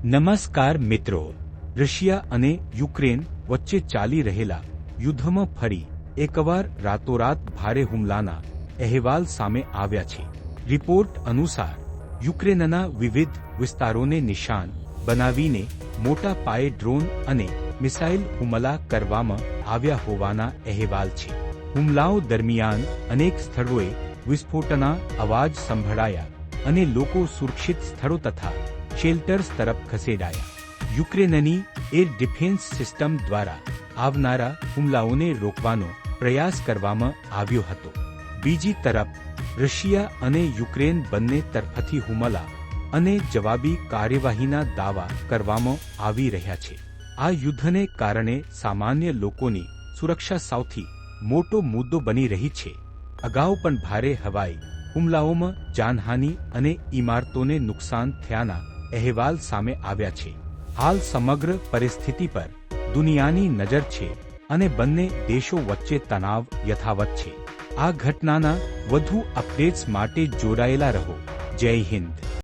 નમસ્કાર મિત્રો, રશિયા અને યુક્રેન વચ્ચે ચાલી રહેલા યુદ્ધમાં ફરી એકવાર રાતોરાત ભારે હુમલાના અહેવાલ સામે આવ્યા છે. રિપોર્ટ અનુસાર યુક્રેનના વિવિધ વિસ્તારોને નિશાન બનાવીને મોટા પાયે ડ્રોન અને મિસાઇલ હુમલા કરવામાં આવ્યા હોવાના અહેવાલ છે. હુમલાઓ દરમિયાન અનેક સ્થળોએ વિસ્ફોટના અવાજ સંભળાયા અને લોકો સુરક્ષિત સ્થળો તથા શેલ્ટર્સ તરફ ખસેડાયા. યુક્રેનની એર ડિફેન્સ સિસ્ટમ દ્વારા આવનારા હુમલાઓને રોકવાનો પ્રયાસ કરવામાં આવ્યો હતો. બીજી તરફ રશિયા અને યુક્રેન બંને તરફથી હુમલા અને જવાબી કાર્યવાહીના દાવા કરવામાં આવી રહ્યા છે. આ યુદ્ધને કારણે સામાન્ય લોકોની સુરક્ષા સૌથી મોટો મુદ્દો બની રહી છે. અગાઉ પણ ભારે હવાઈ હુમલાઓમાં જાનહાનિ અને ઇમારતોને નુકસાન થયાના અહેવાલ સામે આવ્યા છે. હાલ સમગ્ર પરિસ્થિતિ પર દુનિયાની નજર છે અને બંને દેશો વચ્ચે તણાવ યથાવત છે. આ ઘટનાના વધુ અપડેટ્સ માટે જોડાયેલા રહો. જય હિન્દ.